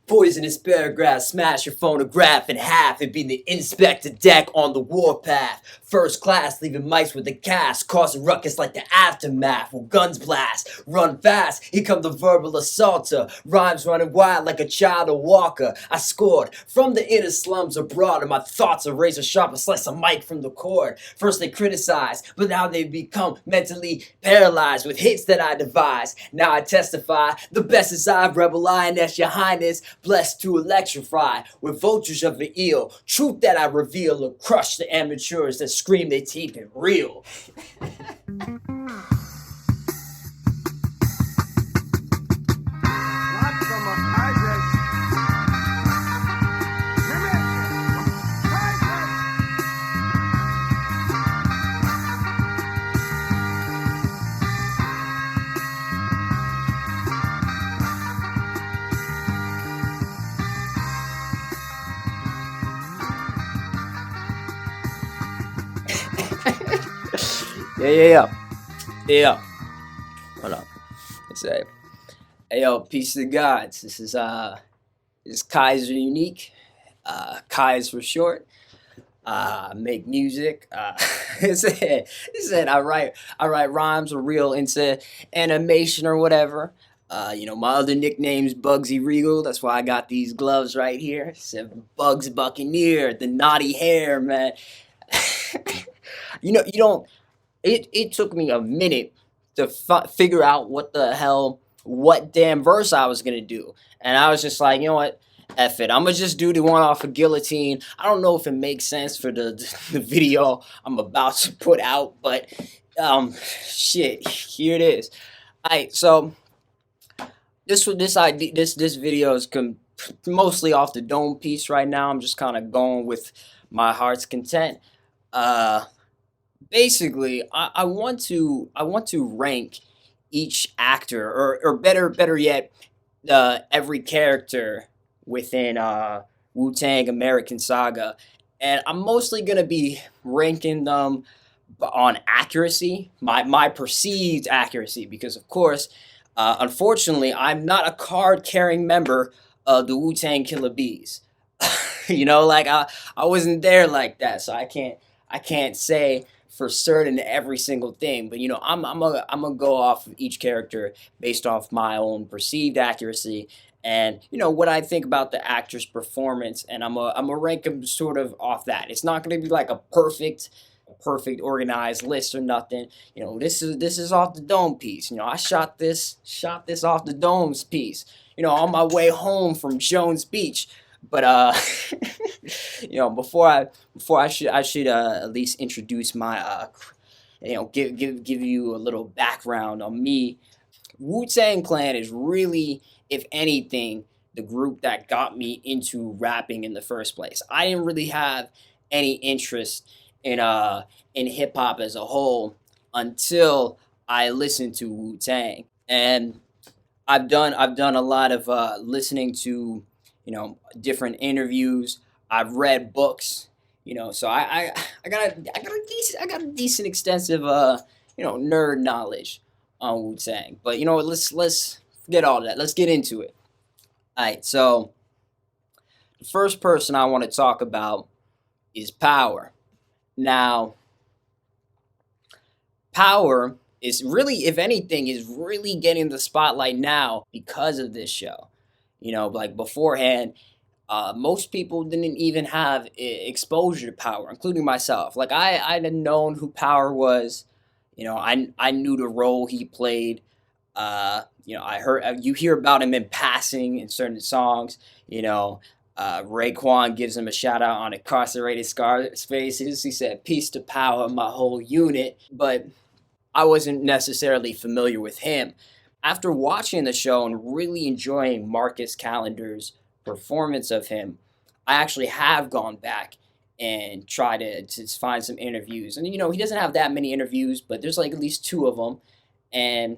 Poisonous paragraph, smash your phonograph in half and be the Inspectah Deck on the warpath. First class, leaving mice with a cast, causing ruckus like the aftermath. Will guns blast, run fast, here come the verbal assaulter. Rhymes running wild like a child of Walker. I scored from the inner slums abroad, and my thoughts are razor sharp, a slice of mic from the cord. First they criticize, but now they become mentally paralyzed with hits that I devise. Now I testify, the best is I, rebel lioness, your highness, blessed to electrify with vultures of the eel. Truth that I reveal will crush the amateurs that scream they keep it real. Yeah. Hold up. Let's say, hey yo, peace to the gods. This is Kaiser Unique. Kai's for short. Make music. He said I write rhymes or real into animation or whatever. My other nickname's Bugsy Regal. That's why I got these gloves right here. It said Bugs Buccaneer, the naughty hair, man. You don't. It took me a minute to figure out what damn verse I was gonna do, and I was just like, you know what, F it, I'm gonna just do the one off of Guillotine. I don't know if it makes sense for the video I'm about to put out, but shit, here it is. Alright, so this video is mostly off the Dome piece right now. I'm just kind of going with my heart's content. Basically, I want to rank each actor, or better yet, every character within Wu-Tang American Saga, and I'm mostly gonna be ranking them on accuracy, my perceived accuracy, because of course, unfortunately, I'm not a card-carrying member of the Wu-Tang Killer Bees. I wasn't there like that, so I can't say for certain every single thing, but I'm gonna go off of each character based off my own perceived accuracy and what I think about the actor's performance, and I'm gonna rank them sort of off that. It's not gonna be like a perfect organized list or nothing. This is off the Dome piece. I shot this off the Dome's piece. On my way home from Jones Beach. But before I should at least introduce my give you a little background on me. Wu-Tang Clan is really, if anything, the group that got me into rapping in the first place. I didn't really have any interest in hip hop as a whole until I listened to Wu-Tang, and I've done a lot of listening to different interviews. I've read books, so I got a decent extensive nerd knowledge on Wu-Tang. But let's forget all that. Let's get into it. Alright, so the first person I want to talk about is Power. Now, Power is really, if anything, is really getting the spotlight now because of this show. Like beforehand, most people didn't even have exposure to Power, including myself. Like I'd known who Power was. I knew the role he played. I heard you hear about him in passing in certain songs. Raekwon gives him a shout out on Incarcerated Spaces. He said, "Peace to Power, my whole unit," but I wasn't necessarily familiar with him. After watching the show and really enjoying Marcus Callender's performance of him, I actually have gone back and tried to find some interviews. And he doesn't have that many interviews, but there's like at least 2 of them. And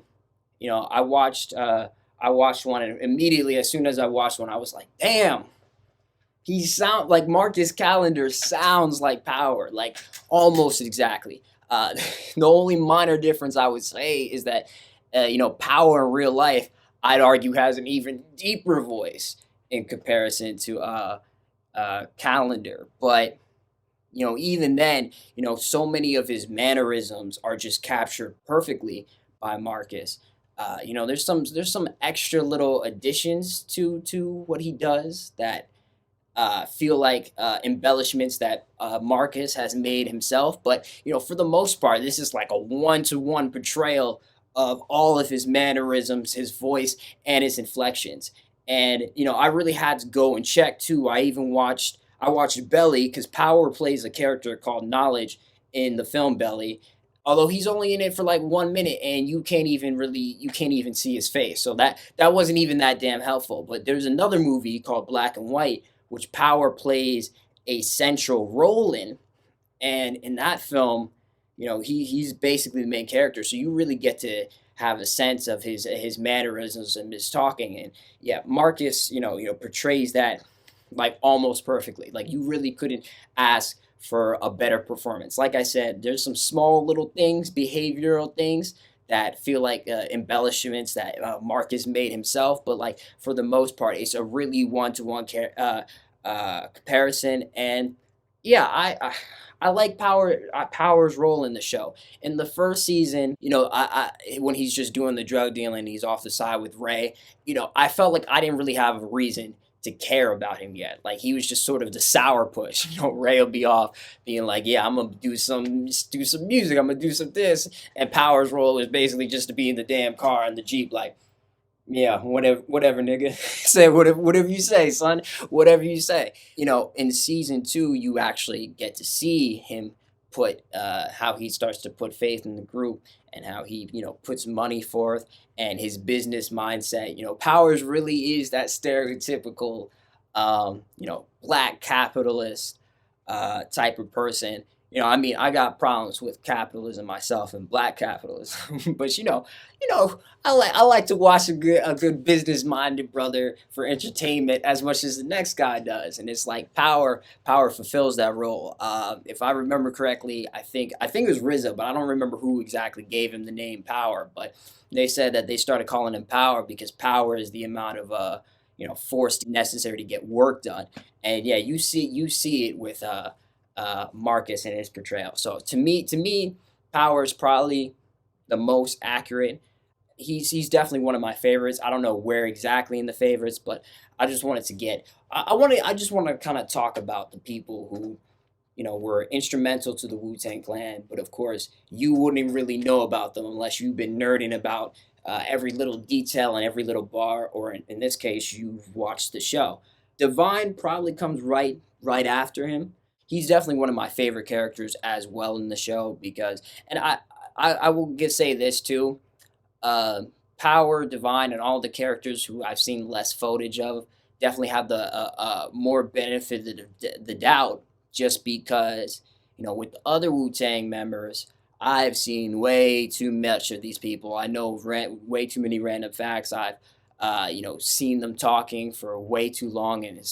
I watched one, and immediately as soon as I watched one, I was like, damn, he sound like Marcus Callender sounds like Power, like almost exactly. The only minor difference I would say is that Power in real life, I'd argue, has an even deeper voice. in comparison to Calendar. But even then, so many of his mannerisms are just captured perfectly by Marcus. There's some extra little additions to what he does that feel like embellishments that Marcus has made himself. But for the most part, this is like a one-to-one portrayal of all of his mannerisms, his voice, and his inflections. And I really had to go and check too. I watched Belly because Power plays a character called Knowledge in the film Belly. Although he's only in it for like 1 minute, and you can't even see his face, so that wasn't even that damn helpful. But there's another movie called Black and White, which Power plays a central role in. And in that film, he's basically the main character, so you really get to have a sense of his mannerisms and his talking. And yeah, Marcus, portrays that like almost perfectly. Like you really couldn't ask for a better performance. Like I said, there's some small little things, behavioral things that feel like embellishments that Marcus made himself, but like for the most part, it's a really one-to-one comparison. And yeah, I like Power's role in the show. In the first season, when he's just doing the drug dealing, he's off the side with Ray. I felt like I didn't really have a reason to care about him yet. Like he was just sort of the sour push. Ray will be off being like, "Yeah, I'm gonna do some music. I'm gonna do some this," and Power's role was basically just to be in the damn car in the Jeep, like, yeah, whatever, nigga. Say whatever you say, son. Whatever you say. In season two, you actually get to see him put how he starts to put faith in the group, and how he puts money forth, and his business mindset. Powers really is that stereotypical black capitalist type of person. I mean, I got problems with capitalism myself and black capitalism, but I like to watch a good business minded brother for entertainment as much as the next guy does, and it's like Power fulfills that role. If I remember correctly, I think it was RZA, but I don't remember who exactly gave him the name Power. But they said that they started calling him Power because power is the amount of force necessary to get work done. And yeah, you see it with Marcus and his portrayal. So to me, Power is probably the most accurate. He's definitely one of my favorites. I don't know where exactly in the favorites, but I just wanted to get. I just want to kind of talk about the people who were instrumental to the Wu Tang Clan, but of course you wouldn't really know about them unless you've been nerding about every little detail and every little bar, or in this case, you've watched the show. Divine probably comes right after him. He's definitely one of my favorite characters as well in the show because, and I will say this too, uh, Power, Divine, and all the characters who I've seen less footage of definitely have the more benefit of the doubt, just because with the other Wu Tang members, I've seen way too much of these people. I know way too many random facts. I've seen them talking for way too long in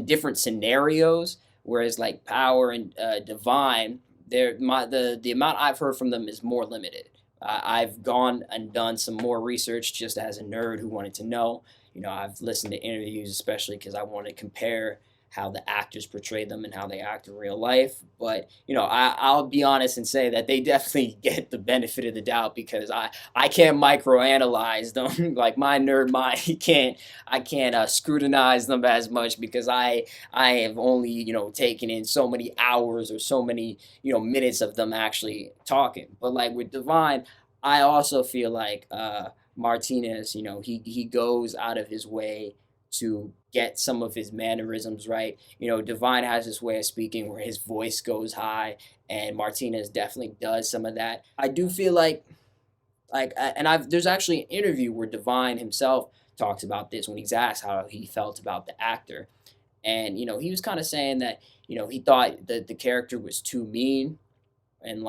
different scenarios. Whereas like Power and Divine, the amount I've heard from them is more limited. I've gone and done some more research just as a nerd who wanted to know. I've listened to interviews, especially because I want to compare how the actors portray them and how they act in real life. But I'll be honest and say that they definitely get the benefit of the doubt because I can't microanalyze them like my nerd mind. I can't scrutinize them as much because I have only taken in so many hours or so many minutes of them actually talking. But like with Divine, I also feel like Martinez, he goes out of his way to get some of his mannerisms right. Divine has this way of speaking where his voice goes high, and Martinez definitely does some of that. I do feel and I've there's actually an interview where Divine himself talks about this when he's asked how he felt about the actor, and he was kind of saying that he thought that the character was too mean, and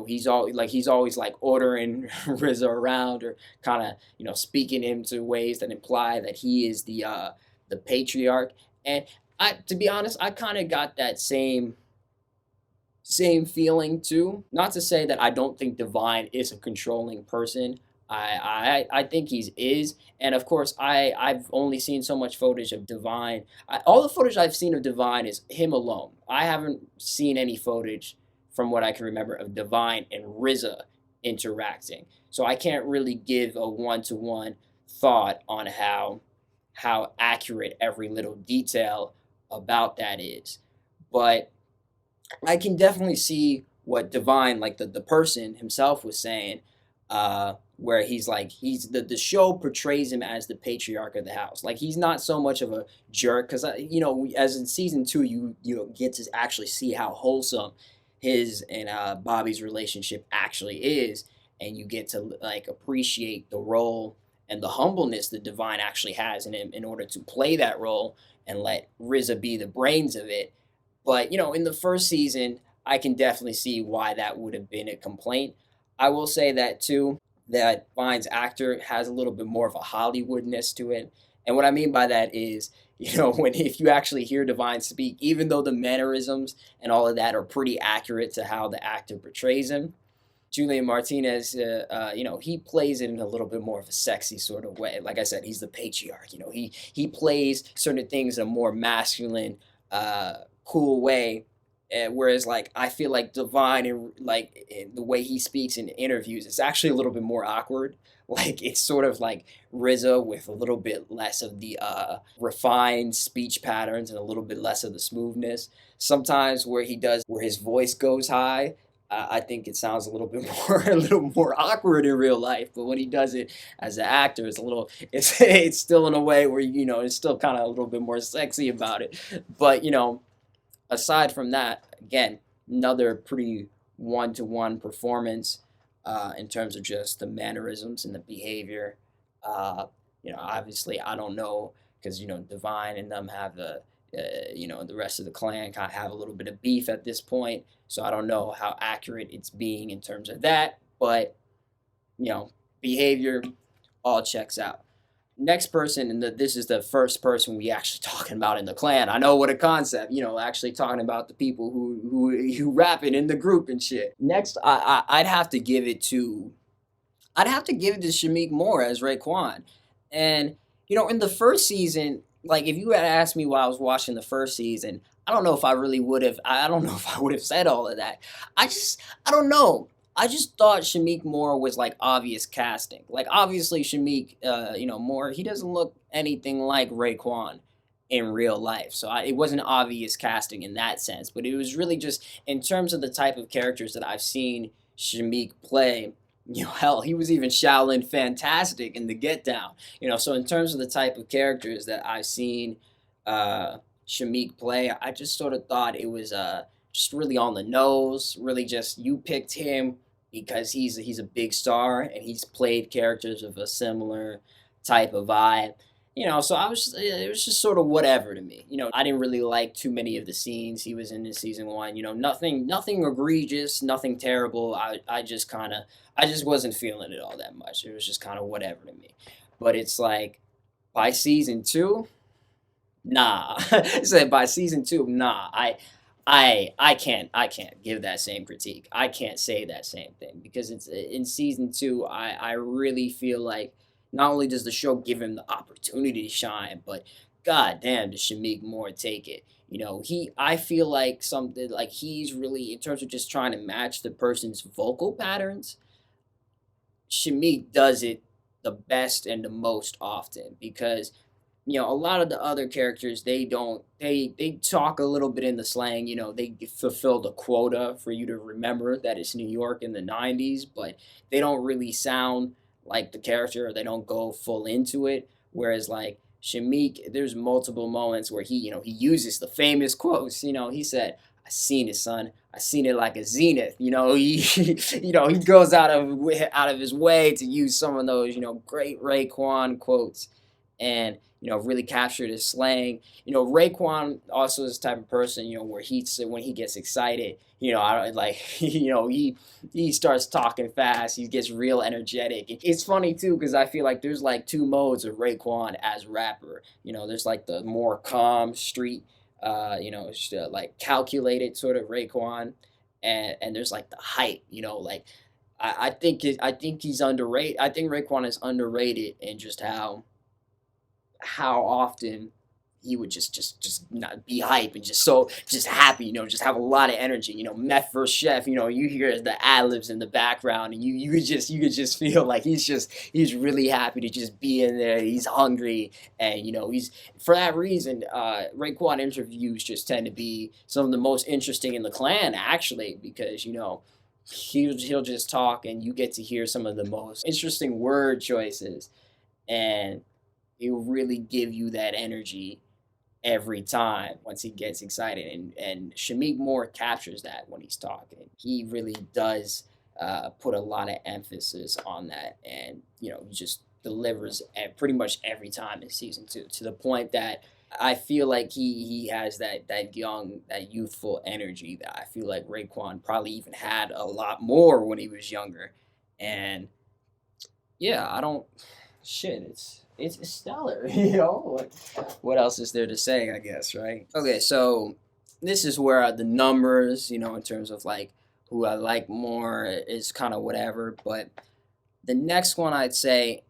he's always like ordering RZA around, or kind of speaking into ways that imply that he is the patriarch. And to be honest, I kind of got that same feeling too. Not to say that I don't think Divine is a controlling person, I think he's is, and of course I've only seen so much footage of Divine. All the footage I've seen of Divine is him alone. I haven't seen any footage from what I can remember of Divine and RZA interacting. So I can't really give a one-to-one thought on how accurate every little detail about that is. But I can definitely see what Divine, like the person himself, was saying, where he's like the show portrays him as the patriarch of the house. Like he's not so much of a jerk because as in season two, you get to actually see how wholesome his and Bobby's relationship actually is, and you get to like appreciate the role and the humbleness that Divine actually has in him in order to play that role and let RZA be the brains of it. But, in the first season, I can definitely see why that would have been a complaint. I will say that too, that Vine's actor has a little bit more of a Hollywoodness to it. And what I mean by that is, when if you actually hear Divine speak, even though the mannerisms and all of that are pretty accurate to how the actor portrays him, Julian Martinez, he plays it in a little bit more of a sexy sort of way. Like I said, he's the patriarch. He plays certain things in a more masculine, cool way. Whereas, like, I feel like Divine and like the way he speaks in interviews, it's actually a little bit more awkward. Like it's sort of like RZA with a little bit less of the refined speech patterns and a little bit less of the smoothness. Sometimes where his voice goes high, I think it sounds a little bit more a little more awkward in real life. But when he does it as an actor, it's still in a way where it's still kind of a little bit more sexy about it. But aside from that, again, another pretty one-to-one performance in terms of just the mannerisms and the behavior. Obviously, I don't know because Divine and them have the rest of the clan kind of have a little bit of beef at this point. So I don't know how accurate it's being in terms of that, but behavior all checks out. Next person, and this is the first person we actually talking about in the clan. I know what a concept, actually talking about the people who rap it in the group and shit. Next, I'd have to give it to Shamik Moore as Raekwon. And in the first season, like if you had asked me while I was watching the first season, I don't know if I really would have. I don't know if I would have said all of that. I don't know. I just thought Shamik Moore was like obvious casting. Like obviously Shamik, Moore, he doesn't look anything like Raekwon in real life. So it wasn't obvious casting in that sense, but it was really just in terms of the type of characters that I've seen Shamik play. Hell, he was even Shaolin fantastic in the Get Down. So in terms of the type of characters that I've seen Shamik play, I just sort of thought it was just really on the nose. Really, just you picked him because he's a big star and he's played characters of a similar type of vibe. So it was just sort of whatever to me. I didn't really like too many of the scenes he was in season one. Nothing egregious, nothing terrible. I just wasn't feeling it all that much. It was just kind of whatever to me. But it's like by season two, nah. Said by season two, nah. I can't give that same critique. I can't say that same thing because it's in season two. I really feel like not only does the show give him the opportunity to shine, but god damn, does Shamik Moore take it. I feel like something like he's really in terms of just trying to match the person's vocal patterns. Shamik does it the best and the most often because a lot of the other characters they talk a little bit in the slang. They fulfill the quota for you to remember that it's New York in the 90s, but they don't really sound like the character or they don't go full into it. Whereas like Shamik, there's multiple moments where he uses the famous quotes. He said, "I seen it, son. I seen it like a zenith." He goes out of his way to use some of those great Raekwon quotes, and really captured his slang. Raekwon also is the type of person where when he gets excited, I don't like he starts talking fast. He gets real energetic. It's funny too because I feel like there's like two modes of Raekwon as rapper. There's like the more calm street, like calculated sort of Raekwon, and there's like the hype. Like I think he's underrated. I think Raekwon is underrated in just how often he would just not be hype and just happy, just have a lot of energy. Meth versus Chef, you hear the ad libs in the background, and you could just feel like he's really happy to just be in there. He's hungry, and he's for that reason. Raekwon interviews just tend to be some of the most interesting in the clan, actually, because he'll just talk, and you get to hear some of the most interesting word choices, and he'll really give you that energy every time once he gets excited. And Shamik Moore captures that when he's talking. He really does put a lot of emphasis on that, and he just delivers pretty much every time in season 2 to the point that I feel like he has that youthful energy that I feel like Raekwon probably even had a lot more when he was younger. And yeah, I don't shit. It's stellar, What else is there to say? I guess, right? Okay, so this is where the numbers, in terms of like who I like more is kind of whatever. But the next one I'd say,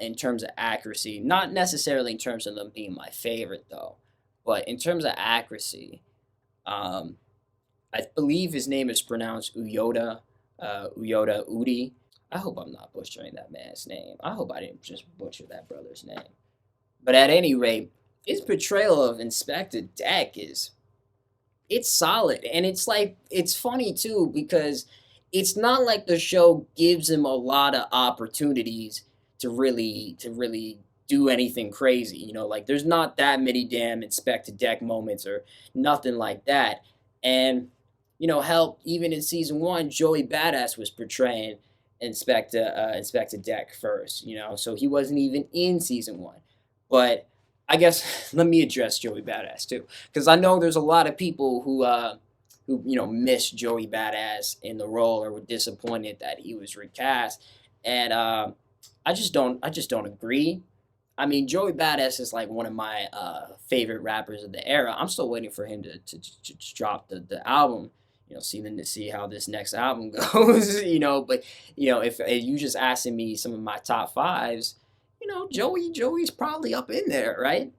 in terms of accuracy, not necessarily in terms of them being my favorite though, but in terms of accuracy, um, I believe his name is pronounced Uyoda, Uyoda Udi. I hope I'm not butchering that man's name. I hope I didn't just butcher that brother's name. But at any rate, his portrayal of Inspectah Deck is it's solid, and it's funny too because it's not like the show gives him a lot of opportunities to really do anything crazy. Like there's not that many damn Inspectah Deck moments or nothing like that. And hell, even in season 1, Joey Badass was portraying Inspectah Deck first. So he wasn't even in season 1. But I guess let me address Joey Badass too, because I know there's a lot of people who miss Joey Badass in the role or were disappointed that he was recast, and I just don't agree. I mean, Joey Badass is like one of my favorite rappers of the era. I'm still waiting for him to drop the album. See how this next album goes. But if you just asking me some of my top fives, Joey's probably up in there, right?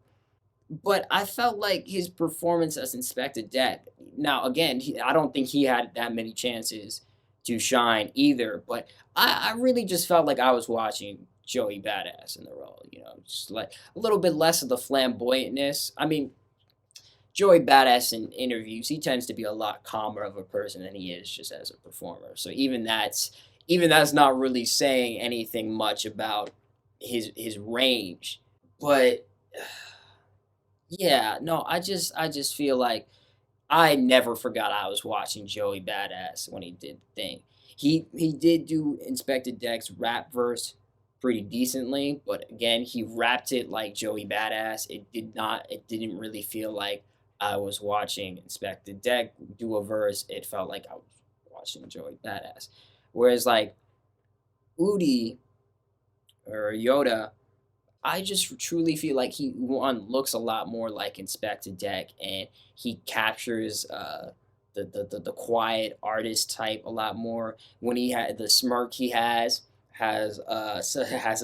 But I felt like his performance as Inspectah Deck. Now, again, I don't think he had that many chances to shine either. But I really just felt like I was watching Joey Badass in the role. Just like a little bit less of the flamboyantness. I mean, Joey Badass in interviews, he tends to be a lot calmer of a person than he is just as a performer. So even that's not really saying anything much about his range. But yeah, no, I just feel like I never forgot I was watching Joey Badass when he did the thing. He did do Inspectah Deck's rap verse pretty decently, but again, he rapped it like Joey Badass. It didn't really feel like I was watching Inspectah Deck do a verse. It felt like I was watching Joey Badass. Whereas like Udi or Yoda, I just truly feel like he one looks a lot more like Inspectah Deck, and he captures the quiet artist type a lot more. When he had the smirk he has a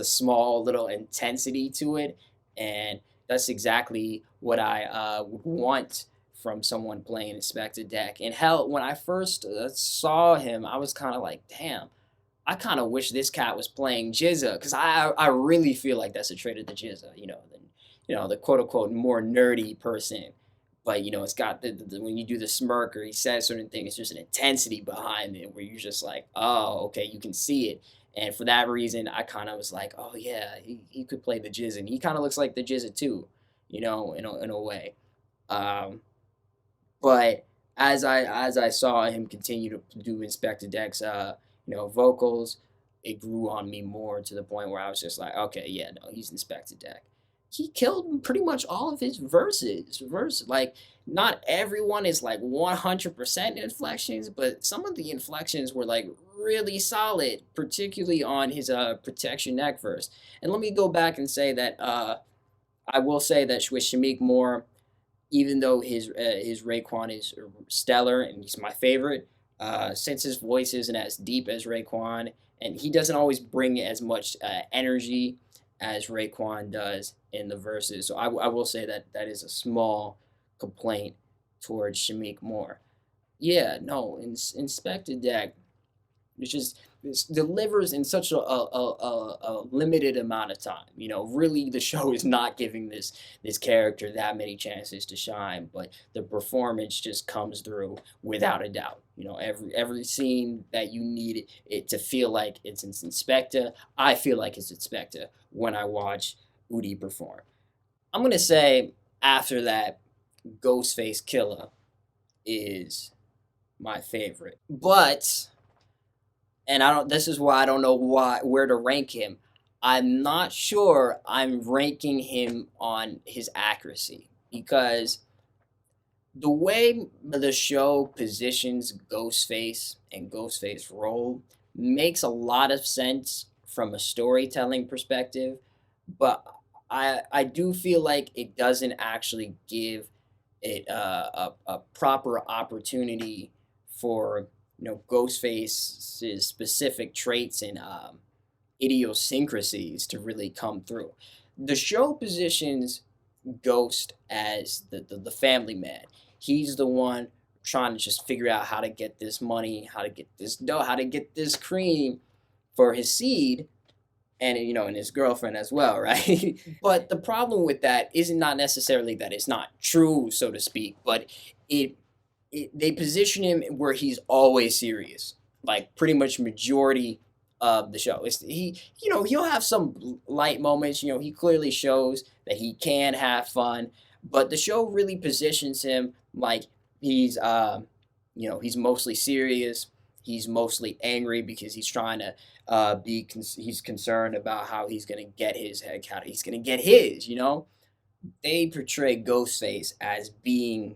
small little intensity to it, and that's exactly what I would want from someone playing Inspectah Deck. And hell, when I first saw him, I was kind of like, damn, I kind of wish this cat was playing Jizza, because I really feel like that's a trait of the Jizza, the quote unquote more nerdy person. But it's got when you do the smirk or he says certain things, there's an intensity behind it where you're just like, oh, okay, you can see it. And for that reason, I kind of was like, oh yeah, he could play the Jizza, and he kind of looks like the Jizza too, in a way. Um, but as I saw him continue to do Inspectah Deck's vocals, it grew on me more to the point where I was just like, okay, yeah, no, he's Inspectah Deck. He killed pretty much all of his verses. Like not everyone is like 100% inflections, but some of the inflections were like really solid, particularly on his protection neck verse. And let me go back and say that I will say that with Shamik Moore, even though his Raekwon is stellar and he's my favorite, Since his voice isn't as deep as Raekwon, and he doesn't always bring as much energy as Raekwon does in the verses. So I will say that that is a small complaint towards Shamik Moore. Yeah, no, Inspectah Deck, which is this delivers in such a limited amount of time. You know, really, the show is not giving this character that many chances to shine, but the performance just comes through without a doubt. You know, every scene that you need it to feel like it's Inspector, I feel like it's Inspector when I watch Udi perform. I'm gonna say after that, Ghostface Killer is my favorite, but and I don't. This is why I don't know where to rank him. I'm not sure I'm ranking him on his accuracy because the way the show positions Ghostface and Ghostface role makes a lot of sense from a storytelling perspective, but I do feel like it doesn't actually give it a proper opportunity for Ghostface's specific traits and idiosyncrasies to really come through. The show positions Ghost as the family man. He's the one trying to just figure out how to get this money, how to get this dough, how to get this cream for his seed, and and his girlfriend as well, right? But the problem with that is not necessarily that it's not true, so to speak, but it they position him where he's always serious, like pretty much majority of the show. He'll have some light moments. He clearly shows that he can have fun, but the show really positions him like he's, he's mostly serious. He's mostly angry because he's trying to he's concerned about how he's gonna get his head, how he's gonna get his. They portray Ghostface as being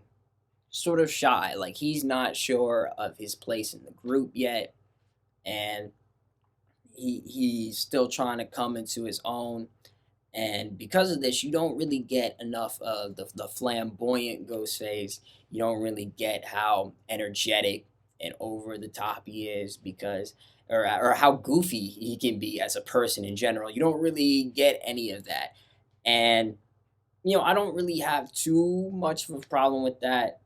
sort of shy, like he's not sure of his place in the group yet, and he's still trying to come into his own. And because of this, you don't really get enough of the flamboyant Ghostface. You don't really get how energetic and over the top he is because, or how goofy he can be as a person in general. You don't really get any of that. And I don't really have too much of a problem with that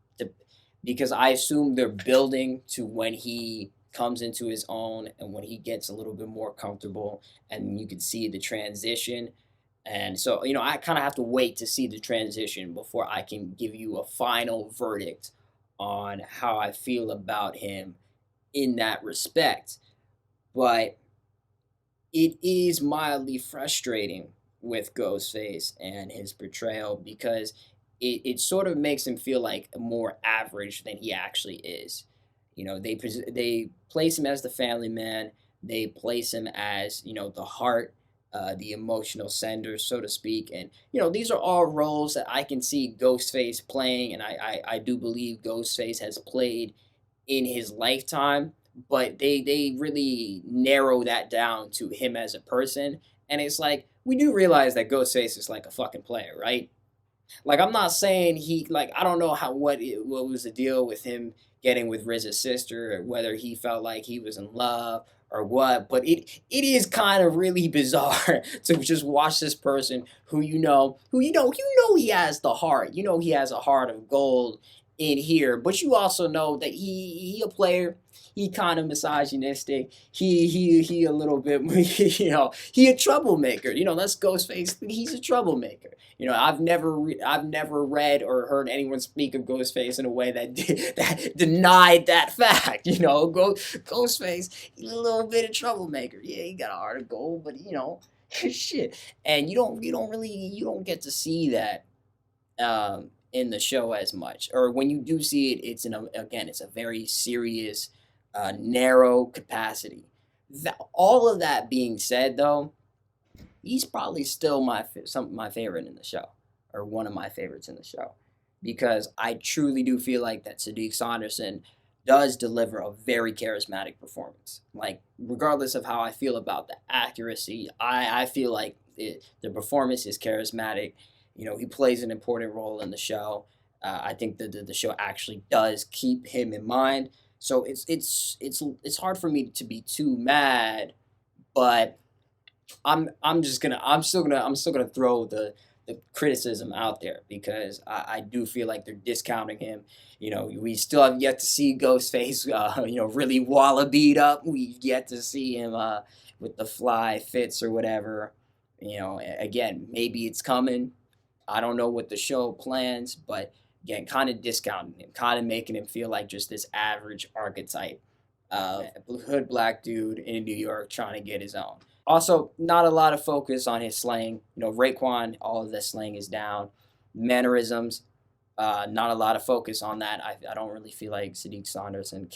because I assume they're building to when he comes into his own and when he gets a little bit more comfortable and you can see the transition. And so, I kind of have to wait to see the transition before I can give you a final verdict on how I feel about him in that respect. But it is mildly frustrating with Ghostface and his portrayal because it sort of makes him feel like more average than he actually is. They place him as the family man. They place him as the heart, the emotional sender, so to speak. And these are all roles that I can see Ghostface playing, and I do believe Ghostface has played in his lifetime. But they really narrow that down to him as a person, and it's like we do realize that Ghostface is like a fucking player, right? Like I'm not saying he like I don't know what was the deal with him getting with Riz's sister, or whether he felt like he was in love or what, but it is kind of really bizarre to just watch this person who he has the heart. He has a heart of gold in here, but you also know that he a player. He kind of misogynistic. He a little bit he a troublemaker. That's Ghostface. He's a troublemaker. I've never read or heard anyone speak of Ghostface in a way that that denied that fact. Ghostface, he's a little bit of troublemaker. Yeah, he got a heart of gold, but shit. And you don't get to see that in the show as much, or when you do see it, it's a very serious, narrow capacity. All of that being said, though, he's probably still my favorite in the show, or one of my favorites in the show, because I truly do feel like that Sadiq Saunderson does deliver a very charismatic performance. Like regardless of how I feel about the accuracy, I feel like the performance is charismatic. He plays an important role in the show. I think the show actually does keep him in mind. So it's hard for me to be too mad, but I'm still gonna throw the criticism out there because I do feel like they're discounting him. We still have yet to see Ghostface, really wallabied up. We've yet to see him with the fly fits or whatever. Again, maybe it's coming. I don't know what the show plans, but again, kind of discounting him, kind of making him feel like just this average archetype of hood black dude in New York trying to get his own. Also, not a lot of focus on his slang. Raekwon, all of the slang is down. Mannerisms, not a lot of focus on that. I don't really feel like Sadiq Saunderson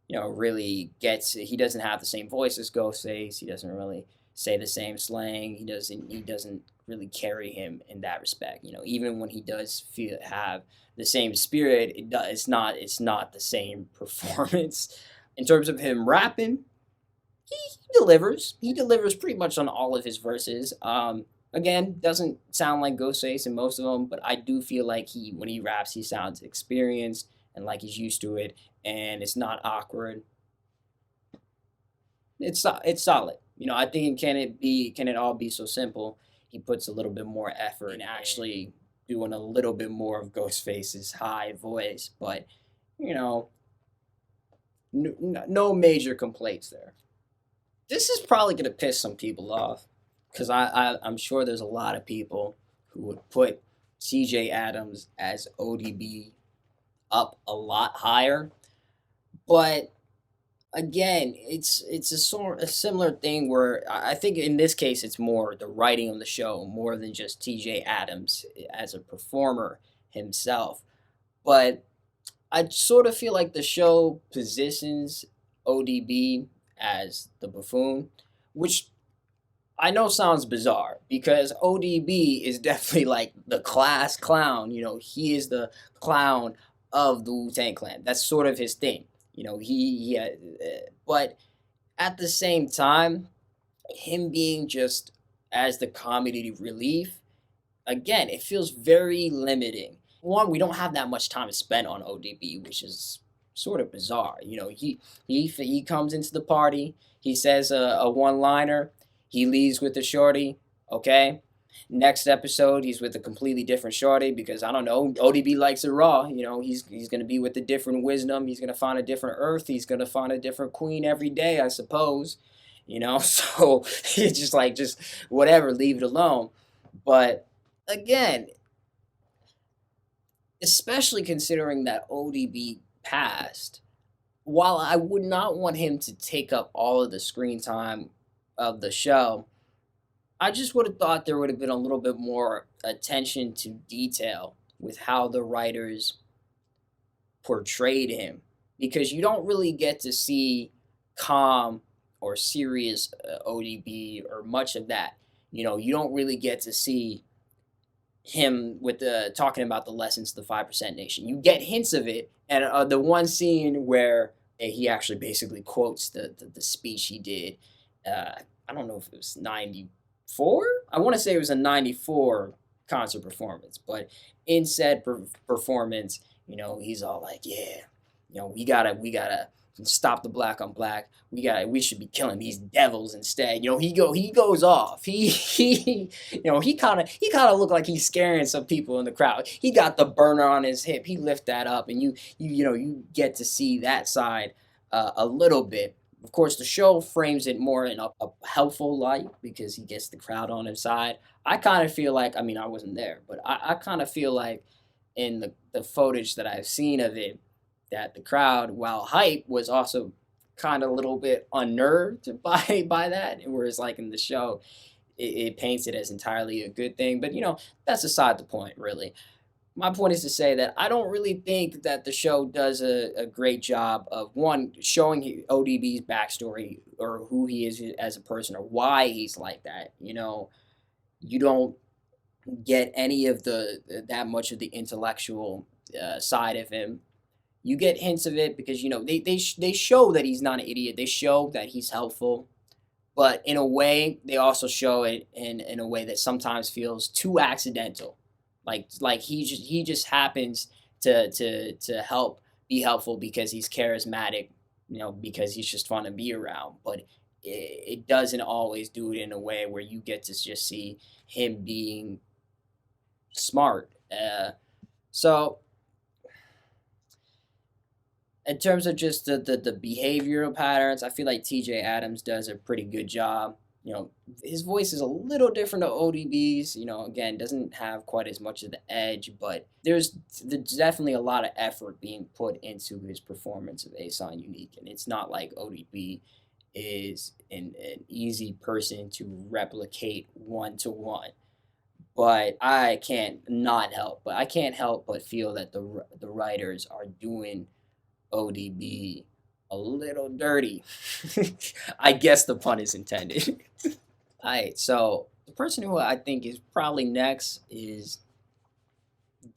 really gets. He doesn't have the same voice as Ghostface. He doesn't really say the same slang. He doesn't really carry him in that respect. Even when he does have the same spirit, it's not the same performance. In terms of him rapping, he delivers. He delivers pretty much on all of his verses. Again, doesn't sound like Ghostface in most of them, but I do feel like when he raps, he sounds experienced and like he's used to it, and it's not awkward. It's solid. I think can it all be so simple? He puts a little bit more effort in actually doing a little bit more of Ghostface's high voice, but you know, no major complaints there. This is probably gonna piss some people off because I'm sure there's a lot of people who would put CJ Adams as ODB up a lot higher, but again, it's a similar thing where I think in this case it's more the writing of the show more than just TJ Adams as a performer himself. But I sort of feel like the show positions ODB as the buffoon, which I know sounds bizarre because ODB is definitely like the class clown. He is the clown of the Wu Tang Clan. That's sort of his thing. But at the same time, him being just as the comedy relief, again, it feels very limiting. One, we don't have that much time spent on ODB, which is sort of bizarre. He comes into the party, he says a one liner, he leaves with the shorty. Okay, next episode he's with a completely different shorty because I don't know. ODB likes it raw. He's gonna be with a different wisdom. He's gonna find a different earth. He's gonna find a different queen every day, I suppose. So it's just whatever, leave it alone. But again, especially considering that ODB passed, while I would not want him to take up all of the screen time of the show, I just would have thought there would have been a little bit more attention to detail with how the writers portrayed him because you don't really get to see calm or serious ODB or much of that. You don't really get to see him with the talking about the lessons of the 5% Nation. You get hints of it, and the one scene where he actually basically quotes the speech he did. I don't know if it was 94. I want to say it was a 94 concert performance, but in said performance, he's all like, "Yeah, we gotta stop the black on black. We should be killing these devils instead." He goes off. He kind of looked like he's scaring some people in the crowd. He got the burner on his hip. He lift that up, and you get to see that side a little bit. Of course, the show frames it more in a helpful light because he gets the crowd on his side. I kind of feel like, I mean, I wasn't there, but I kind of feel like in the footage that I've seen of it, that the crowd, while hype, was also kind of a little bit unnerved by that. Whereas, like in the show, it paints it as entirely a good thing. But that's aside the point, really. My point is to say that I don't really think that the show does a great job of one showing ODB's backstory or who he is as a person or why he's like that. You don't get any of that much of the intellectual side of him. You get hints of it because they show that he's not an idiot. They show that he's helpful, but in a way they also show it in a way that sometimes feels too accidental. Like he just happens to help be helpful because he's charismatic, because he's just fun to be around. But it doesn't always do it in a way where you get to just see him being smart. So in terms of just the behavioral patterns, I feel like TJ Adams does a pretty good job. His voice is a little different to ODB's. Again, doesn't have quite as much of the edge, but there's definitely a lot of effort being put into his performance of Asan Unique, and it's not like ODB is an easy person to replicate one to one. But I can't help but feel that the writers are doing ODB a little dirty. I guess the pun is intended. All right, so the person who I think is probably next is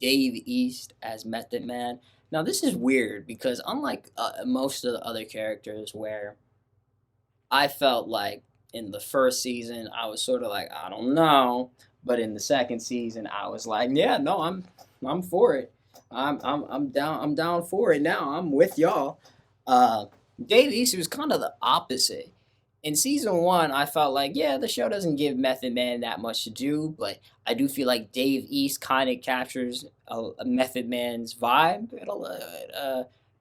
Dave East as Method Man. Now, this is weird because unlike most of the other characters, where I felt like in the first season I was sort of like, I don't know, but in the second season I was like, yeah, no, I'm for it. I'm down for it now. I'm with y'all. Uh, Dave East was kind of the opposite. In season one, I felt like, yeah, the show doesn't give Method Man that much to do, but I do feel like Dave East kind of captures a Method Man's vibe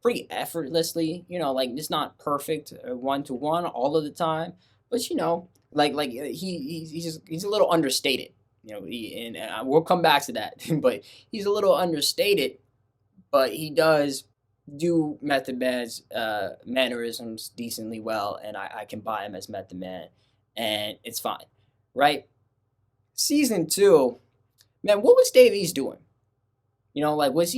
pretty effortlessly. Like it's not perfect one to one all of the time, but he's a little understated. And we'll come back to that, but he's a little understated, but he does do Method Man's mannerisms decently well, and I can buy him as Method Man, and it's fine, right? Season two, man, what was Dave East doing? Like is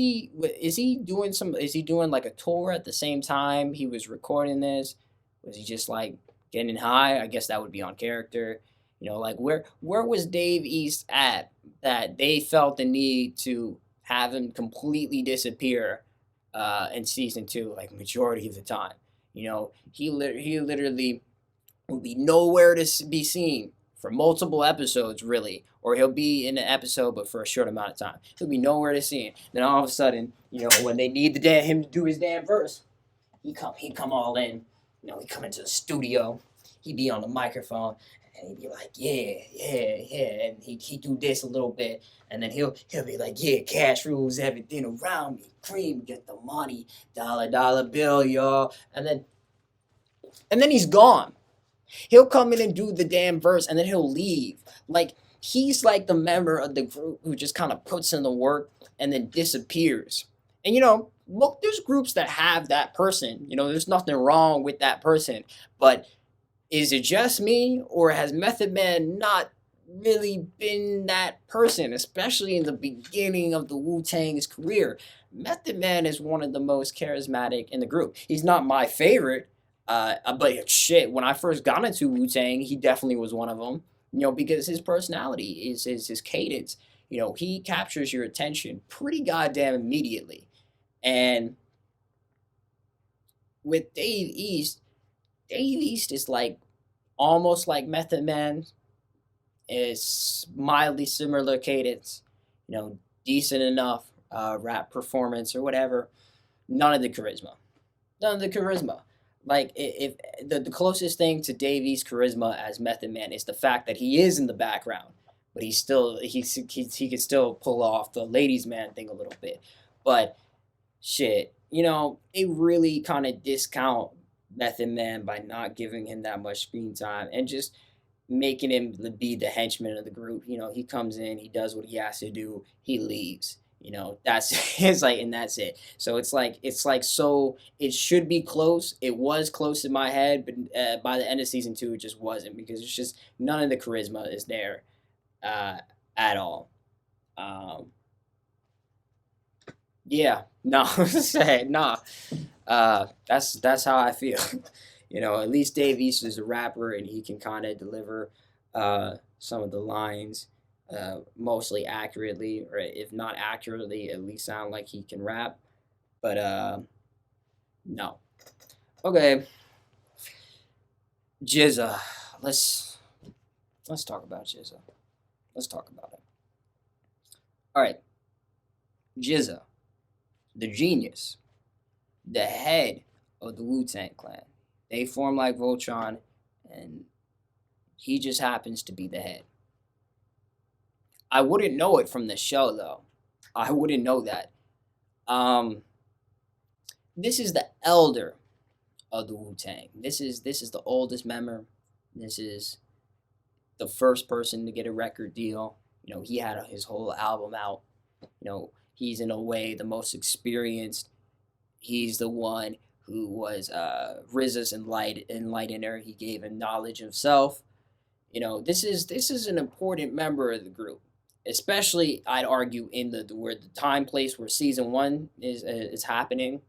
he doing like a tour at the same time he was recording this? Was he just like getting high? I guess that would be on character. Like where was Dave East at that they felt the need to have him completely disappear in season two, like majority of the time. He literally will be nowhere to be seen for multiple episodes, really, or he'll be in an episode, but for a short amount of time. He'll be nowhere to see. Then all of a sudden, when they need him to do his damn verse, he come all in. He come into the studio. He be on the microphone. And he'd be like, yeah, yeah, yeah, and he do this a little bit, and then he'll be like, yeah, cash rules everything around me, cream, get the money, dollar bill, y'all, and then he's gone. He'll come in and do the damn verse, and then he'll leave. Like he's like the member of the group who just kind of puts in the work and then disappears. And look, there's groups that have that person. There's nothing wrong with that person, but is it just me, or has Method Man not really been that person, especially in the beginning of the Wu-Tang's career? Method Man is one of the most charismatic in the group. He's not my favorite, but shit, when I first got into Wu-Tang, he definitely was one of them, because his personality is his cadence. He captures your attention pretty goddamn immediately. And with Dave East is like almost like Method Man. Is mildly similar cadence, decent enough rap performance or whatever. None of the charisma. None of the charisma. Like if the closest thing to Dave East's charisma as Method Man is the fact that he is in the background, but he could still pull off the ladies man thing a little bit. But shit, they really kind of discount Method Man by not giving him that much screen time and just making him be the henchman of the group. He comes in, he does what he has to do, he leaves. That's it's like, and that's it. So it's like so it should be close. It was close in my head, but by the end of season two, it just wasn't because it's just none of the charisma is there at all. Um, yeah, no, say nah. That's how I feel. At least Dave East is a rapper and he can kind of deliver some of the lines mostly accurately, or if not accurately, at least sound like he can rap. But no. Okay, Jizza. Let's talk about Jizza. Let's talk about it. All right, Jizza, the genius. the head of the Wu-Tang Clan. They form like Voltron, and he just happens to be the head. I wouldn't know it from the show though. I wouldn't know that. Um, this is the elder of the Wu Tang. This is the oldest member. This is the first person to get a record deal. He had his whole album out. He's in a way the most experienced. He's the one who was RZA's enlightener. He gave him knowledge himself. This is an important member of the group, especially I'd argue in where the time place where season one is happening.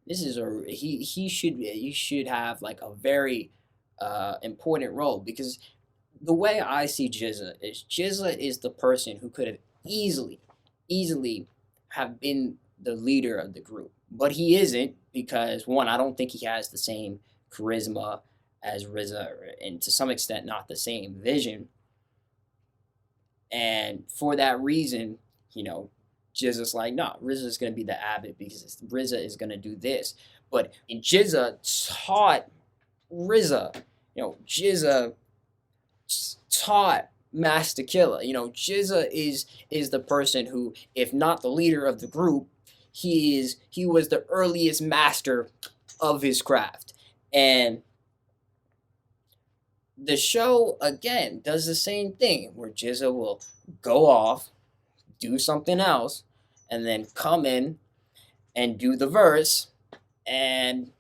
This is a he should have like a very important role because the way I see Jizza is the person who could have easily have been the leader of the group, but he isn't because one, I don't think he has the same charisma as RZA, and to some extent not the same vision. And for that reason, you know, Jizza's like, no, RZA's gonna be the abbot because RZA is gonna do this. But Jizza taught RZA, Jizza taught Masta Killa. Jizza is the person who, if not the leader of the group, he was the earliest master of his craft. And the show again does the same thing where Jizza will go off, do something else, and then come in and do the verse and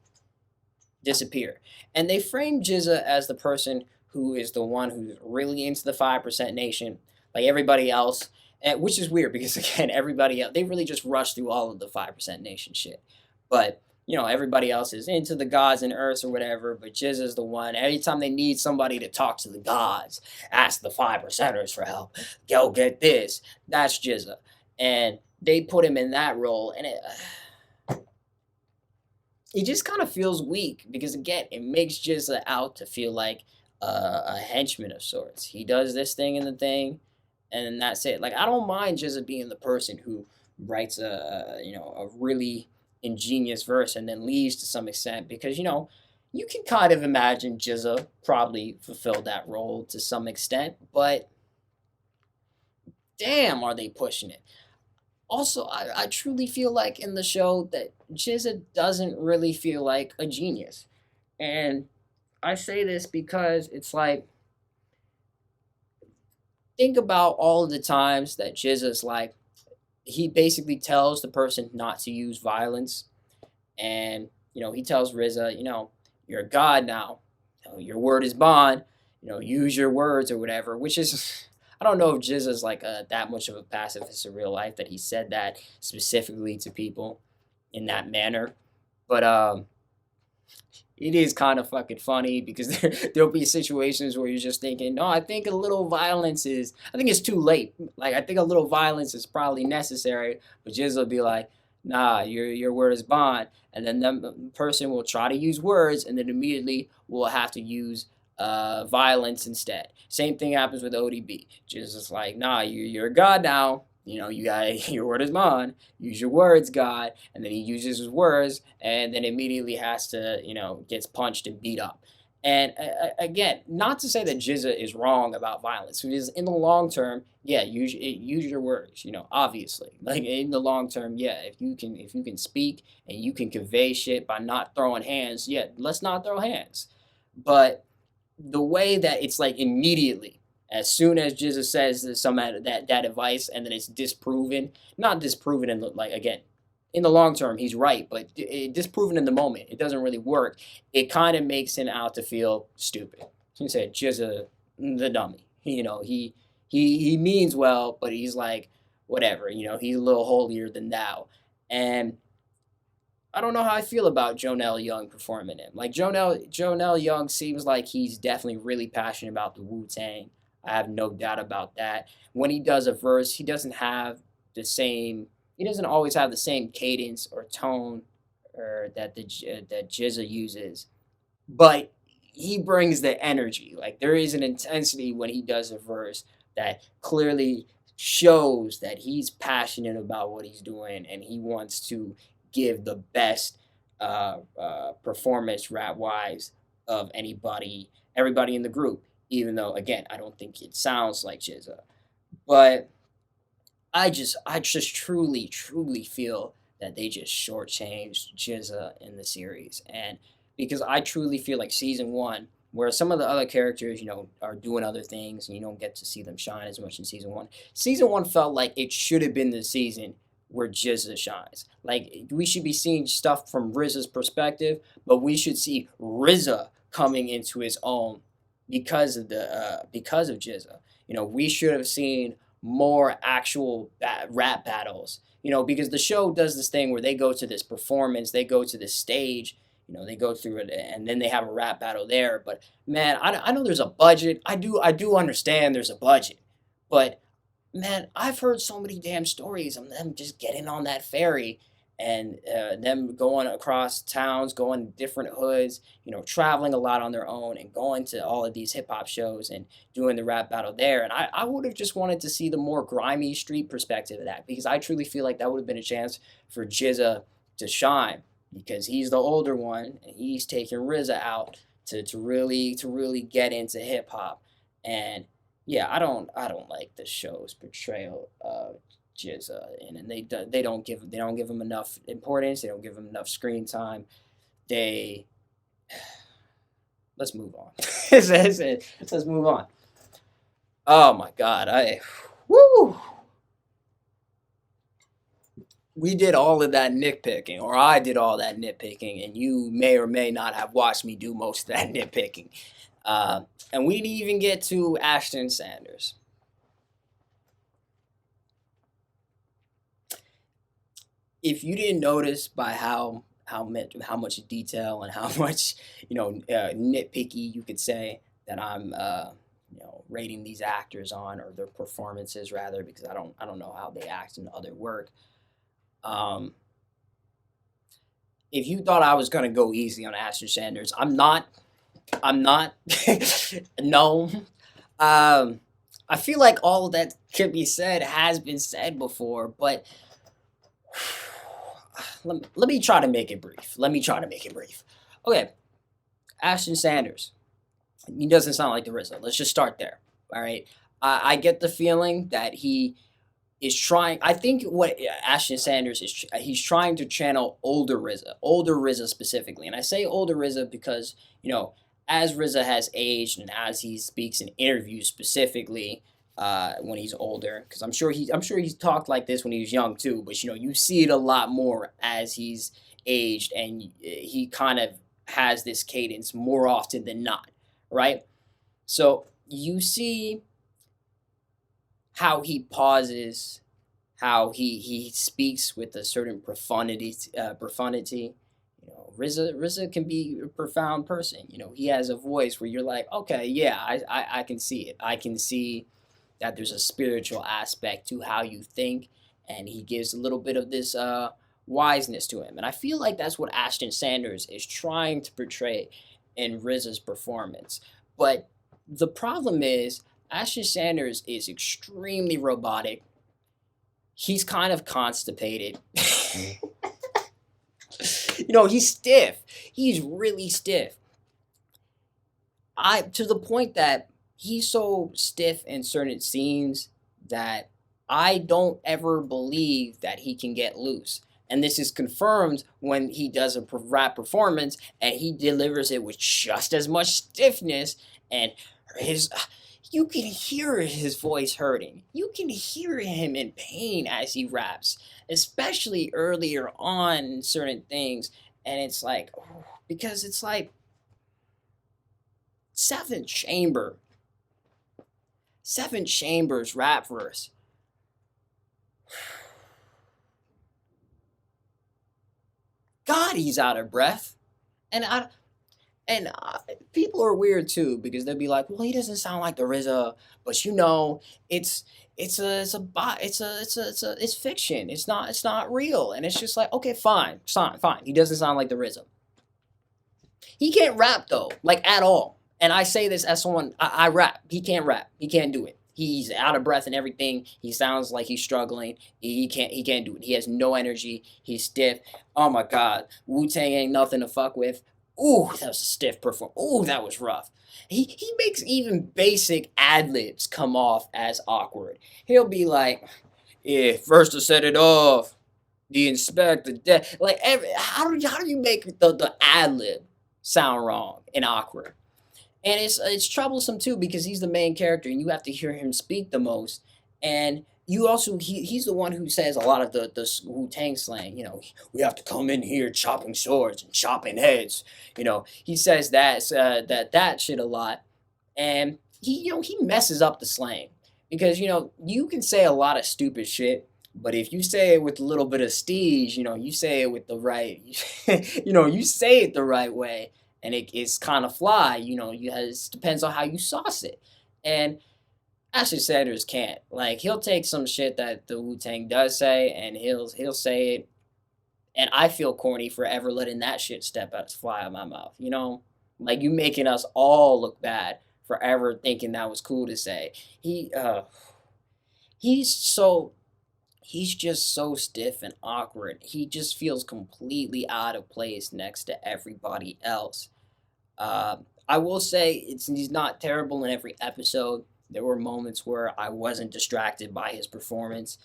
disappear. And they frame Jizza as the person who is the one who's really into the 5% nation, like everybody else, which is weird because again, everybody else, they really just rush through all of the 5% nation shit. But everybody else is into the gods and earths or whatever, but Jizza's the one. Anytime they need somebody to talk to the gods, ask the 5%ers for help, go get this. That's Jizza. And they put him in that role, and it just kind of feels weak because again, it makes Jizza out to feel like a henchman of sorts. He does this thing and the thing, and then that's it. Like I don't mind Jizza being the person who writes a really ingenious verse and then leaves to some extent because you can kind of imagine Jizza probably fulfilled that role to some extent, but damn, are they pushing it? Also, I truly feel like in the show that Jizza doesn't really feel like a genius. And I say this because it's like, think about all of the times that Jizza's like, he basically tells the person not to use violence. And, he tells RZA, you're a god now. Your word is bond. Use your words or whatever, which is, I don't know if Jizza's like that much of a pacifist in real life that he said that specifically to people in that manner. But it is kind of fucking funny because there'll be situations where you're just thinking, no, I think I think it's too late. Like, I think a little violence is probably necessary, but Jizz will be like, nah, your word is bond. And then the person will try to use words and then immediately will have to use violence instead. Same thing happens with ODB. Jizz is like, nah, you're a god now. You got your word is bond. Use your words, God. And then he uses his words, and then immediately has to, gets punched and beat up. And again, not to say that Jizza is wrong about violence, because in the long term, yeah, use your words. Obviously, like in the long term, yeah, if you can speak and you can convey shit by not throwing hands, yeah, let's not throw hands. But the way that it's like immediately as soon as Jizza says some of that advice and then it's disproven, not disproven in like again, in the long term he's right, but disproven in the moment, it doesn't really work. It kind of makes him out to feel stupid. He said Jizza the dummy. He means well, but he's like whatever. He's a little holier than thou, and I don't know how I feel about Jonell Young performing him. Like Jonell Young seems like he's definitely really passionate about the Wu Tang. I have no doubt about that. When he does a verse, he doesn't have the same. He doesn't always have the same cadence or tone, or that that Jizza uses, but he brings the energy. Like there is an intensity when he does a verse that clearly shows that he's passionate about what he's doing and he wants to give the best performance rap wise of everybody in the group. Even though, again, I don't think it sounds like GZA, but I just truly feel that they just shortchanged GZA in the series, and because I truly feel like season one, where some of the other characters, are doing other things, and you don't get to see them shine as much in season one. Season one felt like it should have been the season where GZA shines. Like we should be seeing stuff from RZA's perspective, but we should see RZA coming into his own because of GZA. We should have seen more actual rap battles. Because the show does this thing where they go to this performance, they go to this stage, they go through it, and then they have a rap battle there. But man, I know there's a budget. I do understand there's a budget, but man, I've heard so many damn stories of them just getting on that ferry and them going across towns, going to different hoods, traveling a lot on their own and going to all of these hip hop shows and doing the rap battle there. And I would have just wanted to see the more grimy street perspective of that, because I truly feel like that would have been a chance for GZA to shine, because he's the older one and he's taking RZA out to really get into hip hop. And yeah, I don't like the show's portrayal of GZA, and they don't give him enough importance. They don't give him enough screen time. They Let's move on. Let's move on. Oh my God, woo. We did all of that nitpicking, or I did all that nitpicking, and you may or may not have watched me do most of that nitpicking. And we didn't even get to Ashton Sanders. If you didn't notice by how much detail and how much nitpicky you could say that I'm rating these actors on, or their performances rather, because I don't know how they act in other work. Um, if you thought I was gonna go easy on Ashton Sanders, I'm not. I'm not. No. Um, I feel like all that can be said has been said before, but let me try to make it brief. Let me try to make it brief. Okay, Ashton Sanders. He doesn't sound like the RZA. Let's just start there. All right. I get the feeling that he is trying. I think what Ashton Sanders is, he's trying to channel older RZA specifically. And I say older RZA because, as RZA has aged and as he speaks in interviews specifically, when he's older, because I'm sure he's talked like this when he was young too, but you see it a lot more as he's aged, and he kind of has this cadence more often than not, right? So you see how he pauses, how he speaks with a certain profundity. RZA can be a profound person. He has a voice where you're like, okay, yeah, I can see it. I can see that there's a spiritual aspect to how you think, and he gives a little bit of this wiseness to him. And I feel like that's what Ashton Sanders is trying to portray in RZA's performance. But the problem is, Ashton Sanders is extremely robotic. He's kind of constipated. He's stiff. He's really stiff. To the point that he's so stiff in certain scenes that I don't ever believe that he can get loose. And this is confirmed when he does a rap performance and he delivers it with just as much stiffness, and his you can hear his voice hurting. You can hear him in pain as he raps, especially earlier on in certain things. And it's like, because it's like Seven Chamber, Seven Chambers rap verse. God, he's out of breath. And people are weird too, because they'll be like, "Well, he doesn't sound like the RZA," but it's it's fiction. It's not real, and it's just like, okay, fine, fine, fine. He doesn't sound like the RZA. He can't rap though, like at all. And I say this as someone I rap. He can't rap. He can't do it. He's out of breath and everything. He sounds like he's struggling. He can't do it. He has no energy. He's stiff. Oh my god. Wu-Tang ain't nothing to fuck with. Ooh, that was a stiff performance. Ooh, that was rough. He makes even basic ad libs come off as awkward. He'll be like, yeah, first to set it off, the Inspectah Deck. Like, how do you make the ad lib sound wrong and awkward? And it's troublesome too because he's the main character and you have to hear him speak the most. And you also he's the one who says a lot of the Wu Tang slang. We have to come in here chopping swords and chopping heads. He says that shit a lot, and he messes up the slang because you can say a lot of stupid shit. But if you say it with a little bit of steez, you say it with the right, you say it the right way, and it's kind of fly. Depends on how you sauce it. And Ashley Sanders can't. Like, he'll take some shit that the Wu Tang does say, and he'll say it, and I feel corny for ever letting that shit fly out of my mouth. Like, you making us all look bad for ever thinking that was cool to say. He's so he's just so stiff and awkward. He just feels completely out of place next to everybody else. I will say he's not terrible in every episode. There were moments where I wasn't distracted by his performance,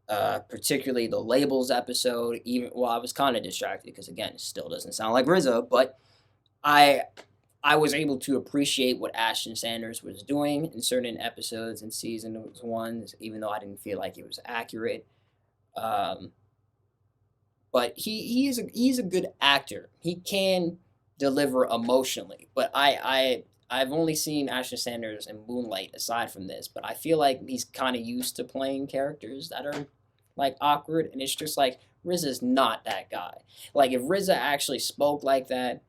particularly the labels episode. I was kind of distracted because again, it still doesn't sound like RZA, but I I was able to appreciate what Ashton Sanders was doing in certain episodes in season one, even though I didn't feel like it was accurate. Um, but he's a good actor. He can deliver emotionally. But I've only seen Ashton Sanders in Moonlight aside from this, but I feel like he's kind of used to playing characters that are like awkward, and it's just like RZA's not that guy. Like if RZA actually spoke like that,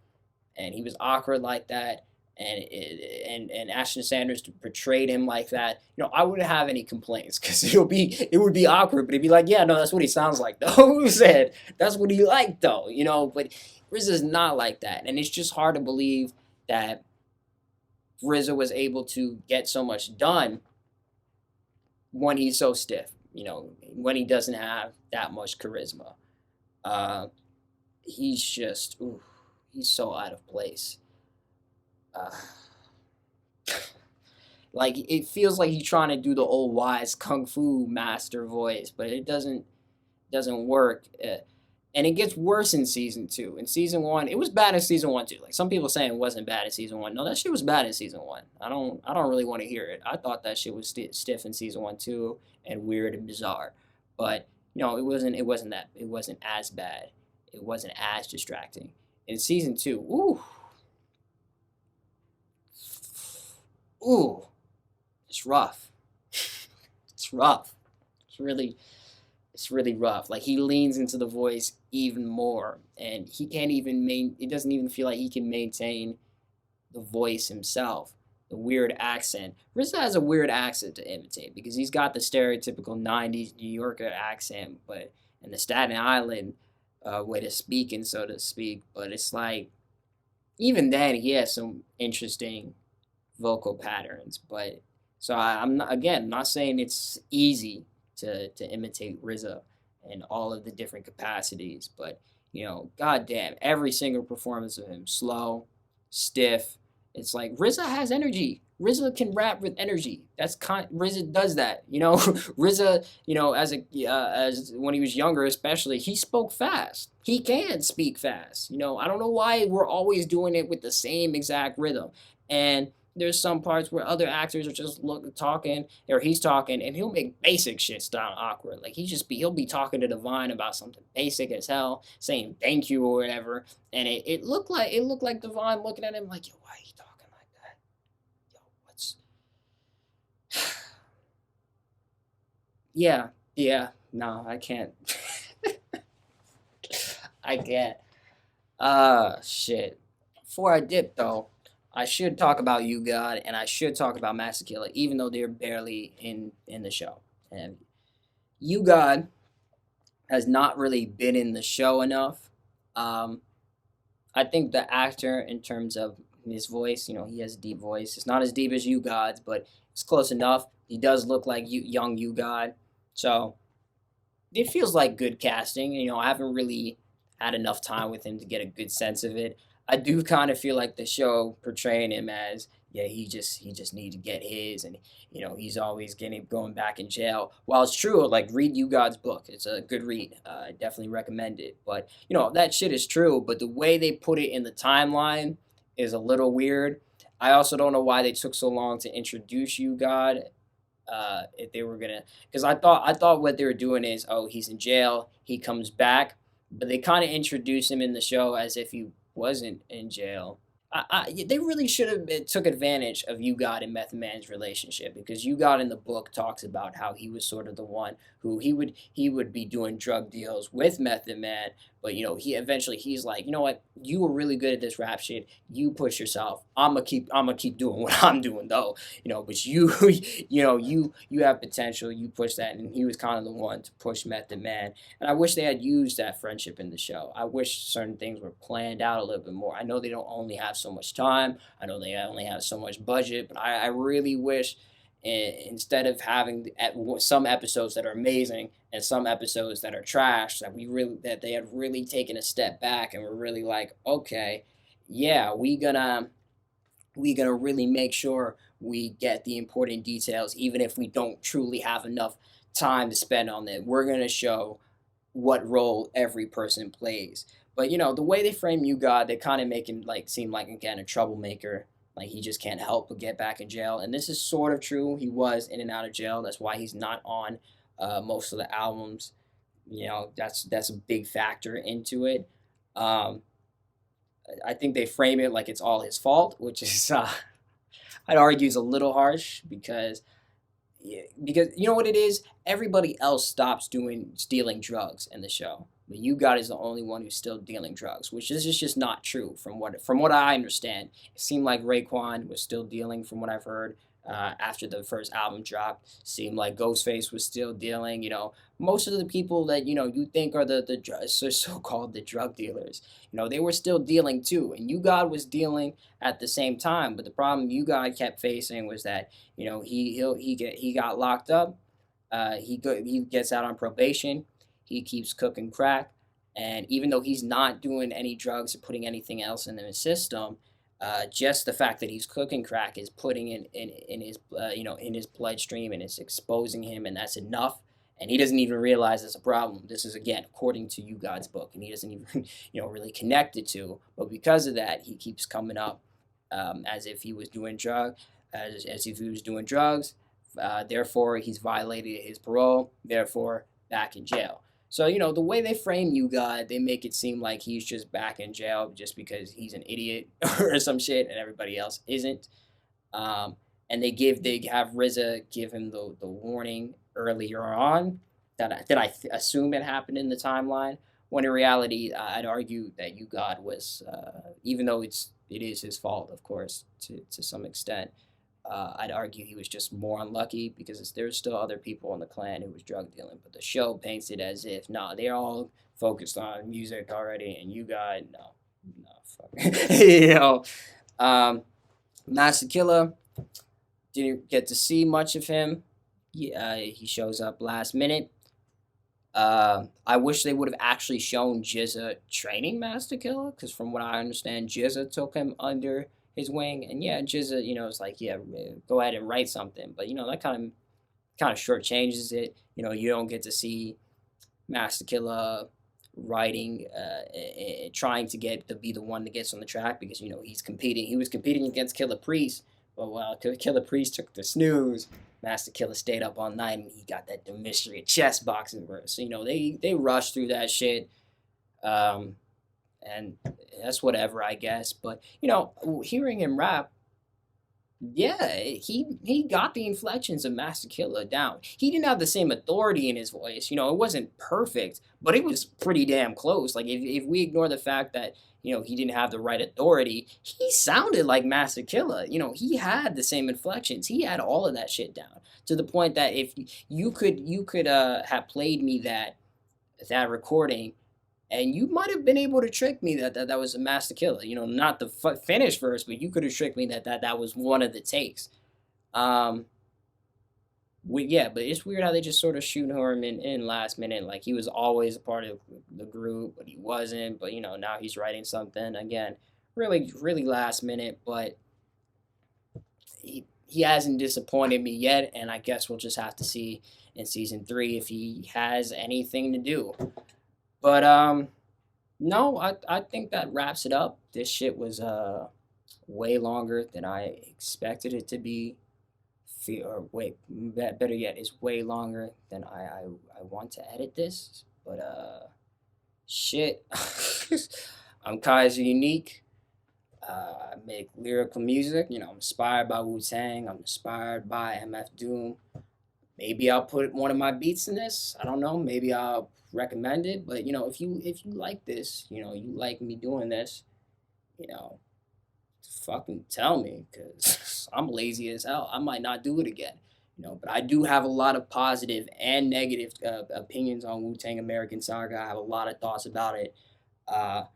and he was awkward like that, and Ashton Sanders portrayed him like that, I wouldn't have any complaints because it would be awkward, but he'd be like, yeah, no, that's what he sounds like though. Who said that's what he liked though? But RZA's not like that, and it's just hard to believe that RZA was able to get so much done when he's so stiff. When he doesn't have that much charisma. Uh, he's just, ooh, he's so out of place. Uh, like it feels like he's trying to do the old wise kung fu master voice, but it doesn't work. And it gets worse in season two. In season one, it was bad in season one too. Like some people saying it wasn't bad in season one. No, that shit was bad in season one. I don't really want to hear it. I thought that shit was stiff in season one too, and weird and bizarre. But it wasn't as bad. It wasn't as distracting. In season two, ooh, it's rough. It's rough. It's really rough. Like he leans into the voice even more, and he can't even it doesn't even feel like he can maintain the voice himself. The weird accent. RZA has a weird accent to imitate because he's got the stereotypical '90s New Yorker accent, and the Staten Island way of speaking, so to speak. But it's like even then he has some interesting vocal patterns. But so I'm not, again, not saying it's easy to imitate RZA in all of the different capacities, but goddamn, every single performance of him slow, stiff. It's like RZA has energy. RZA can rap with energy. RZA does that. RZA, as when he was younger, especially, he spoke fast. He can speak fast. I don't know why we're always doing it with the same exact rhythm. And there's some parts where other actors are just talking, or he's talking, and he'll make basic shit sound awkward. Like he'll be talking to Divine about something basic as hell, saying thank you or whatever, and it looked like Divine looking at him like, yo, why are you talking like that? Yo, what's yeah, no, I can't. I can't. Shit. Before I dip though, I should talk about You God and I should talk about Masta Killa, even though they're barely in the show. And You God has not really been in the show enough. Um, I think the actor, in terms of his voice, he has a deep voice. It's not as deep as You God's, but it's close enough. He does look like young you God. So it feels like good casting. I haven't really had enough time with him to get a good sense of it. I do kind of feel like the show portraying him as, yeah, he just need to get his, and he's always getting going back in jail. While it's true, like read You God's book. It's a good read. I definitely recommend it. But that shit is true. But the way they put it in the timeline is a little weird. I also don't know why they took so long to introduce You God, if they were gonna, because I thought what they were doing is, oh, he's in jail, he comes back, but they kind of introduce him in the show as if he wasn't in jail. They really should have took advantage of You God and Method Man's relationship, because You God in the book talks about how he was sort of the one who he would be doing drug deals with Method Man, but he eventually he's like, you know what, you were really good at this rap shit. You push yourself. I'm gonna keep doing what I'm doing though. But you you have potential. You push that, and he was kind of the one to push Method Man. And I wish they had used that friendship in the show. I wish certain things were planned out a little bit more. I know they don't only have so much time. I know they only have so much budget, but I really wish, instead of having some episodes that are amazing and some episodes that are trash, that they had really taken a step back and were really like, okay, yeah, we gonna really make sure we get the important details, even if we don't truly have enough time to spend on it. We're gonna show what role every person plays. But the way they frame You God, they kind of make him like seem like, again, a troublemaker. Like he just can't help but get back in jail. And this is sort of true. He was in and out of jail. That's why he's not on most of the albums. That's a big factor into it. Um, I think they frame it like it's all his fault, which is I'd argue is a little harsh, because yeah, because you know what it is? Everybody else stops doing stealing drugs in the show. But You God is the only one who's still dealing drugs, which is just not true from what I understand. It seemed like Raekwon was still dealing, from what I've heard. After the first album dropped, seemed like Ghostface was still dealing. Most of the people that you think are so-called the drug dealers, they were still dealing too, and You God was dealing at the same time. But the problem You God kept facing was that he got locked up. He gets out on probation. He keeps cooking crack, and even though he's not doing any drugs or putting anything else in his system, just the fact that he's cooking crack is putting in his in his bloodstream, and it's exposing him, and that's enough. And he doesn't even realize it's a problem. This is, again, according to You God's book, and he doesn't even really connect it to. But because of that, he keeps coming up, as if he was doing as if he was doing drugs. Therefore, he's violated his parole. Therefore, back in jail. So, the way they frame You God, they make it seem like he's just back in jail just because he's an idiot or some shit, and everybody else isn't. Um, and they have RZA give him the warning earlier on that I assume it happened in the timeline. When in reality, I'd argue that You God was, even though it is his fault, of course, to some extent. I'd argue he was just more unlucky, because there's still other people in the clan who was drug dealing, but the show paints it as if, nah, they're all focused on music already, and You God, no, no, fuck, Um, Masta Killa, didn't get to see much of him. He shows up last minute. I wish they would have actually shown Jizza training Masta Killa, because from what I understand, Jizza took him under his wing, and yeah, Jizza, is like, yeah, go ahead and write something, but that kind of shortchanges it. You don't get to see Masta Killa writing, trying to be the one that gets on the track, because he's competing. He was competing against Killer Priest, but while Killer Priest took the snooze, Masta Killa stayed up all night, and he got that the mystery of chess boxing verse. So, they rushed through that shit. And that's whatever, I guess. But hearing him rap, yeah, he got the inflections of Masta Killa down. He didn't have the same authority in his voice. It wasn't perfect, but it was pretty damn close. Like, if we ignore the fact that he didn't have the right authority, he sounded like Masta Killa. He had the same inflections. He had all of that shit down, to the point that if you could have played me that recording, and you might have been able to trick me that was a Masta Killa. Not the finished verse, but you could have tricked me that was one of the takes. Um, yeah, but it's weird how they just sort of shoot him in last minute. Like he was always a part of the group, but he wasn't. But now he's writing something again, really, really last minute. But he hasn't disappointed me yet, and I guess we'll just have to see in season 3 if he has anything to do. But no, I think that wraps it up. This shit was way longer than I expected it to be. Or wait, better yet, is way longer than I want to edit this. But shit, I'm Kaiser Unique. I make lyrical music. I'm inspired by Wu-Tang. I'm inspired by MF Doom. Maybe I'll put one of my beats in this. I don't know. Maybe I'll recommend it. But if you like this, you like me doing this, fucking tell me, because I'm lazy as hell. I might not do it again. But I do have a lot of positive and negative opinions on Wu-Tang American Saga. I have a lot of thoughts about it. I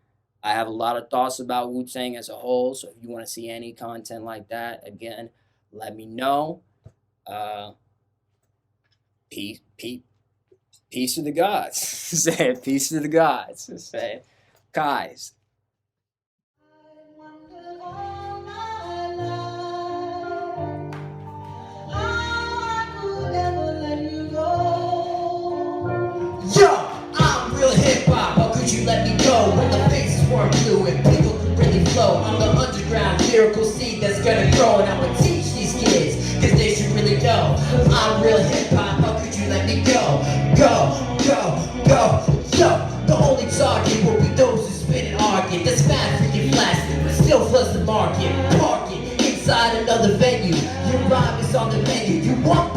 have a lot of thoughts about Wu-Tang as a whole. So if you want to see any content like that, again, let me know. Peace to the gods. Say peace to the gods. Say, guys. You let me go when the faces weren't blue and people could really flow. I'm the underground lyrical seed that's gonna grow, and I'ma teach these kids, cause they should really know I'm real hip-hop. How could you let me go? Yo, the only target will be those who spin and argue. That's bad for your plastic, but still floods the market. Park it inside another venue. Your rhyme is on the menu. You want